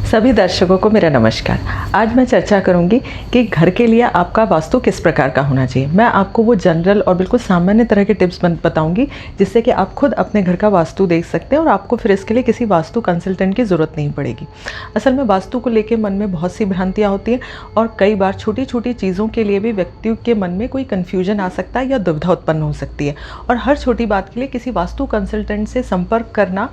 सभी दर्शकों को मेरा नमस्कार। आज मैं चर्चा करूंगी कि घर के लिए आपका वास्तु किस प्रकार का होना चाहिए। मैं आपको वो जनरल और बिल्कुल सामान्य तरह के टिप्स बताऊंगी जिससे कि आप खुद अपने घर का वास्तु देख सकते हैं और आपको फिर इसके लिए किसी वास्तु कंसल्टेंट की ज़रूरत नहीं पड़ेगी। असल में वास्तु को लेकर मन में बहुत सी भ्रांतियाँ होती हैं और कई बार छोटी छोटी चीज़ों के लिए भी व्यक्ति के मन में कोई कन्फ्यूजन आ सकता है या दुविधा उत्पन्न हो सकती है, और हर छोटी बात के लिए किसी वास्तु कंसल्टेंट से संपर्क करना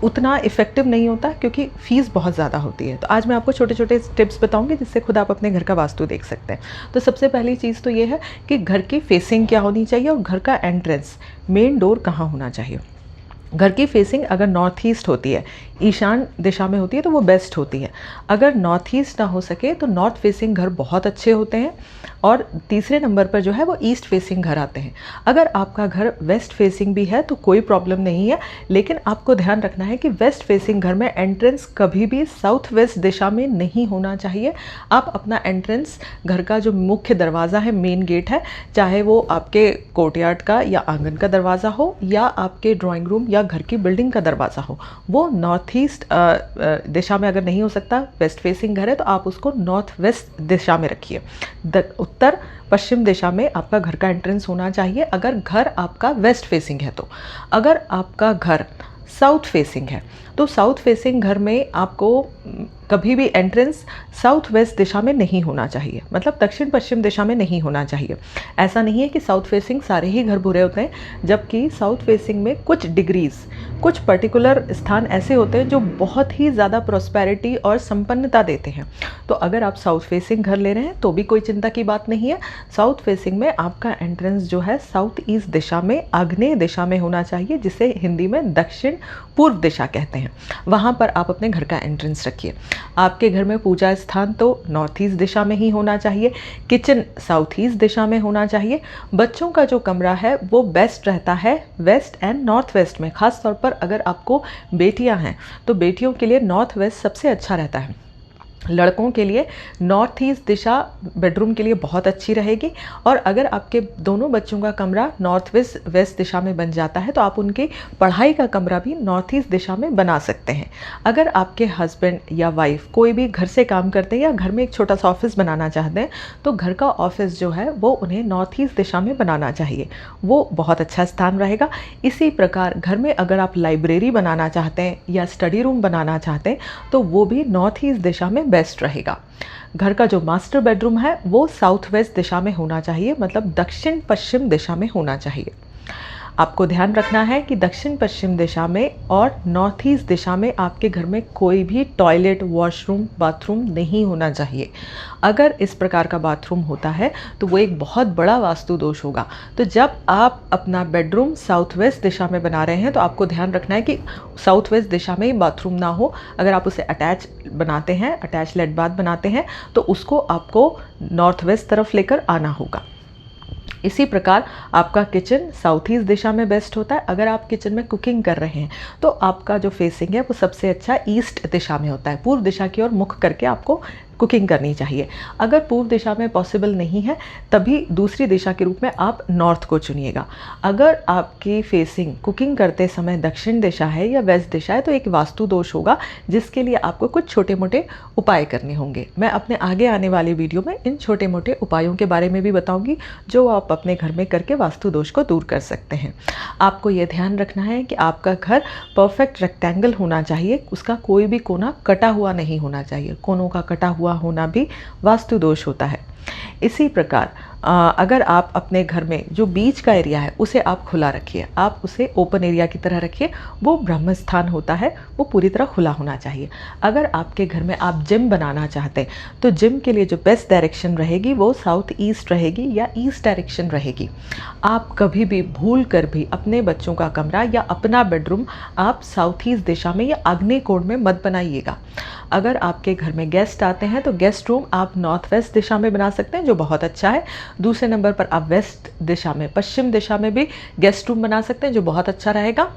उतना इफ़ेक्टिव नहीं होता क्योंकि फ़ीस बहुत ज़्यादा होती है। तो आज मैं आपको छोटे छोटे टिप्स बताऊंगी जिससे खुद आप अपने घर का वास्तु देख सकते हैं। तो सबसे पहली चीज़ तो ये है कि घर की फेसिंग क्या होनी चाहिए और घर का एंट्रेंस मेन डोर कहाँ होना चाहिए। घर की फेसिंग अगर नॉर्थ ईस्ट होती है, ईशान दिशा में होती है तो वो बेस्ट होती है। अगर नॉर्थ ईस्ट ना हो सके तो नॉर्थ फेसिंग घर बहुत अच्छे होते हैं, और तीसरे नंबर पर जो है वो ईस्ट फेसिंग घर आते हैं। अगर आपका घर वेस्ट फेसिंग भी है तो कोई प्रॉब्लम नहीं है, लेकिन आपको ध्यान रखना है कि वेस्ट फेसिंग घर में एंट्रेंस कभी भी साउथ वेस्ट दिशा में नहीं होना चाहिए। आप अपना एंट्रेंस घर का जो मुख्य दरवाज़ा है, मेन गेट है, चाहे वो आपके कोर्टयार्ड का या आंगन का दरवाज़ा हो या आपके ड्राइंग रूम या घर की बिल्डिंग का दरवाज़ा हो, वो नॉर्थ ईस्ट दिशा में अगर नहीं हो सकता, वेस्ट फेसिंग घर है तो आप उसको नॉर्थ वेस्ट दिशा में रखिए। उत्तर पश्चिम दिशा में आपका घर का एंट्रेंस होना चाहिए अगर घर आपका वेस्ट फेसिंग है। तो अगर आपका घर साउथ फेसिंग है तो साउथ फेसिंग घर में आपको कभी भी एंट्रेंस साउथ वेस्ट दिशा में नहीं होना चाहिए, मतलब दक्षिण पश्चिम दिशा में नहीं होना चाहिए। ऐसा नहीं है कि साउथ फेसिंग सारे ही घर बुरे होते हैं, जबकि साउथ फेसिंग में कुछ डिग्रीज, कुछ पर्टिकुलर स्थान ऐसे होते हैं जो बहुत ही ज़्यादा प्रॉस्पेरिटी और संपन्नता देते हैं। तो अगर आप साउथ फेसिंग घर ले रहे हैं तो भी कोई चिंता की बात नहीं है। साउथ फेसिंग में आपका एंट्रेंस जो है साउथ ईस्ट दिशा में, आग्नेय दिशा में होना चाहिए, जिसे हिंदी में दक्षिण पूर्व दिशा कहते हैं। वहाँ पर आप अपने घर का एंट्रेंस रखिए। आपके घर में पूजा स्थान तो नॉर्थ ईस्ट दिशा में ही होना चाहिए, किचन साउथ ईस्ट दिशा में होना चाहिए। बच्चों का जो कमरा है वो बेस्ट रहता है वेस्ट एंड नॉर्थ वेस्ट में। खास तौर पर अगर आपको बेटियां हैं तो बेटियों के लिए नॉर्थ वेस्ट सबसे अच्छा रहता है। लड़कों के लिए नॉर्थ ईस्ट दिशा बेडरूम के लिए बहुत अच्छी रहेगी, और अगर आपके दोनों बच्चों का कमरा नॉर्थ वेस्ट दिशा में बन जाता है तो आप उनकी पढ़ाई का कमरा भी नॉर्थ ईस्ट दिशा में बना सकते हैं। अगर आपके हस्बैंड या वाइफ कोई भी घर से काम करते हैं या घर में एक छोटा सा ऑफिस बनाना चाहते हैं तो घर का ऑफिस जो है वो उन्हें नॉर्थ ईस्ट दिशा में बनाना चाहिए, वो बहुत अच्छा स्थान रहेगा। इसी प्रकार घर में अगर आप लाइब्रेरी बनाना चाहते हैं या स्टडी रूम बनाना चाहते हैं तो वो भी नॉर्थ ईस्ट दिशा में बेस्ट रहेगा। घर का जो मास्टर बेडरूम है वो साउथ वेस्ट दिशा में होना चाहिए, मतलब दक्षिण पश्चिम दिशा में होना चाहिए। आपको ध्यान रखना है कि दक्षिण पश्चिम दिशा में और नॉर्थ ईस्ट दिशा में आपके घर में कोई भी टॉयलेट, वॉशरूम, बाथरूम नहीं होना चाहिए। अगर इस प्रकार का बाथरूम होता है तो वो एक बहुत बड़ा वास्तु दोष होगा। तो जब आप अपना बेडरूम साउथ वेस्ट दिशा में बना रहे हैं तो आपको ध्यान रखना है कि साउथ वेस्ट दिशा में ही बाथरूम ना हो। अगर आप उसे अटैच बनाते हैं, अटैच लेट बाथ बनाते हैं, तो उसको आपको नॉर्थ वेस्ट तरफ लेकर आना होगा। इसी प्रकार आपका किचन साउथ ईस्ट दिशा में बेस्ट होता है। अगर आप किचन में कुकिंग कर रहे हैं तो आपका जो फेसिंग है वो सबसे अच्छा ईस्ट दिशा में होता है। पूर्व दिशा की ओर मुख करके आपको कुकिंग करनी चाहिए। अगर पूर्व दिशा में पॉसिबल नहीं है तभी दूसरी दिशा के रूप में आप नॉर्थ को चुनिएगा। अगर आपकी फेसिंग कुकिंग करते समय दक्षिण दिशा है या वेस्ट दिशा है तो एक वास्तु दोष होगा, जिसके लिए आपको कुछ छोटे मोटे उपाय करने होंगे। मैं अपने आगे आने वाले वीडियो में इन छोटे मोटे उपायों के बारे में भी बताऊंगी जो आप अपने घर में करके वास्तु दोष को दूर कर सकते हैं। आपको ये ध्यान रखना है कि आपका घर परफेक्ट रेक्टेंगल होना चाहिए, उसका कोई भी कोना कटा हुआ नहीं होना चाहिए। कोनों का कटा हुआ होना भी वास्तु दोष होता है। इसी प्रकार अगर आप अपने घर में जो बीच का एरिया है उसे आप खुला रखिए, आप उसे ओपन एरिया की तरह रखिए। वो ब्रह्म स्थान होता है, वो पूरी तरह खुला होना चाहिए। अगर आपके घर में आप जिम बनाना चाहते हैं तो जिम के लिए जो बेस्ट डायरेक्शन रहेगी वो साउथ ईस्ट रहेगी या ईस्ट डायरेक्शन रहेगी। आप कभी भी भूल कर भी अपने बच्चों का कमरा या अपना बेडरूम आप साउथ ईस्ट दिशा में या आग्नेय कोण में मत बनाइएगा। अगर आपके घर में गेस्ट आते हैं तो गेस्ट रूम आप नॉर्थ वेस्ट दिशा में बना सकते हैं, जो बहुत अच्छा है। दूसरे नंबर पर आप वेस्ट दिशा में, पश्चिम दिशा में भी गेस्ट रूम बना सकते हैं, जो बहुत अच्छा रहेगा।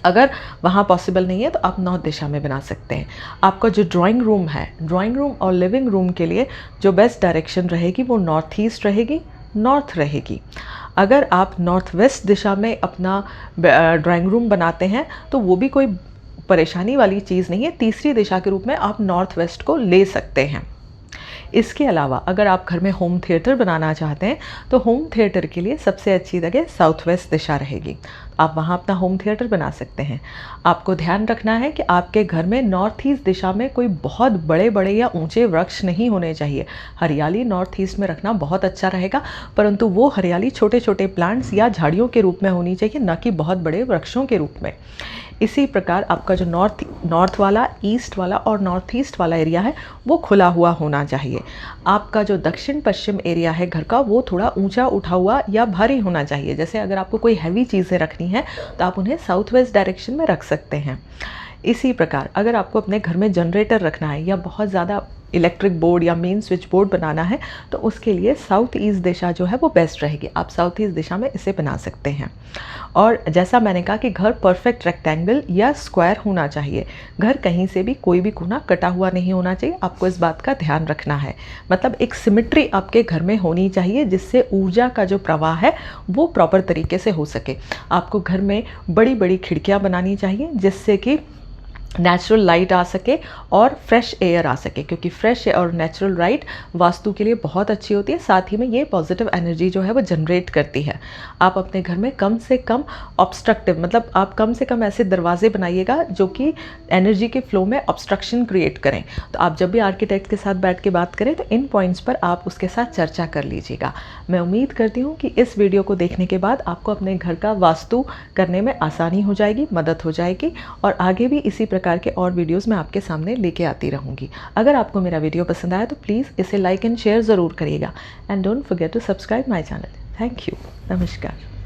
अगर वहाँ पॉसिबल नहीं है तो आप नॉर्थ दिशा में बना सकते हैं। आपका जो ड्राइंग रूम है, ड्राइंग रूम और लिविंग रूम के लिए जो बेस्ट डायरेक्शन रहेगी वो नॉर्थ ईस्ट रहेगी, नॉर्थ रहेगी। अगर आप नॉर्थ वेस्ट दिशा में अपना ड्राइंग रूम बनाते हैं तो वो भी कोई परेशानी वाली चीज़ नहीं है। तीसरी दिशा के रूप में आप नॉर्थ वेस्ट को ले सकते हैं। इसके अलावा अगर आप घर में होम थिएटर बनाना चाहते हैं तो होम थिएटर के लिए सबसे अच्छी जगह साउथ वेस्ट दिशा रहेगी। आप वहाँ अपना होम थिएटर बना सकते हैं। आपको ध्यान रखना है कि आपके घर में नॉर्थ ईस्ट दिशा में कोई बहुत बड़े बड़े या ऊंचे वृक्ष नहीं होने चाहिए। हरियाली नॉर्थ ईस्ट में रखना बहुत अच्छा रहेगा, परंतु वो हरियाली छोटे छोटे प्लांट्स या झाड़ियों के रूप में होनी चाहिए, न कि बहुत बड़े वृक्षों के रूप में। इसी प्रकार आपका जो नॉर्थ वाला, ईस्ट वाला और नॉर्थ ईस्ट वाला एरिया है वो खुला हुआ होना चाहिए। आपका जो दक्षिण पश्चिम एरिया है घर का वो थोड़ा ऊंचा उठा हुआ या भारी होना चाहिए। जैसे अगर आपको कोई हैवी चीज़ें रखनी है तो आप उन्हें साउथ वेस्ट डायरेक्शन में रख सकते हैं। इसी प्रकार अगर आपको अपने घर में जनरेटर रखना है या बहुत ज़्यादा इलेक्ट्रिक बोर्ड या मेन स्विच बोर्ड बनाना है तो उसके लिए साउथ ईस्ट दिशा जो है वो बेस्ट रहेगी। आप साउथ ईस्ट दिशा में इसे बना सकते हैं। और जैसा मैंने कहा कि घर परफेक्ट रेक्टेंगल या स्क्वायर होना चाहिए। घर कहीं से भी कोई भी कोना कटा हुआ नहीं होना चाहिए। आपको इस बात का ध्यान रखना है। मतलब एक सिमेट्री आपके घर में होनी चाहिए जिससे ऊर्जा का जो प्रवाह है वो प्रॉपर तरीके से हो सके। आपको घर में बड़ी बड़ी खिड़कियाँ बनानी चाहिए जिससे कि नेचुरल लाइट आ सके और फ्रेश एयर आ सके, क्योंकि फ्रेश और नेचुरल लाइट वास्तु के लिए बहुत अच्छी होती है। साथ ही में ये पॉजिटिव एनर्जी जो है वो जनरेट करती है। आप अपने घर में कम से कम ऑब्स्ट्रक्टिव, मतलब आप कम से कम ऐसे दरवाजे बनाइएगा जो कि एनर्जी के फ्लो में ऑब्स्ट्रक्शन क्रिएट करें। तो आप जब भी आर्किटेक्ट के साथ बैठ के बात करें तो इन पॉइंट्स पर आप उसके साथ चर्चा कर लीजिएगा। मैं उम्मीद करती हूँ कि इस वीडियो को देखने के बाद आपको अपने घर का वास्तु करने में आसानी हो जाएगी, मदद हो जाएगी, और आगे भी इसी प्रकार के और वीडियोस मैं आपके सामने लेके आती रहूंगी। अगर आपको मेरा वीडियो पसंद आया तो प्लीज़ इसे लाइक एंड शेयर ज़रूर करिएगा। And don't forget to subscribe my channel. Thank you. नमस्कार।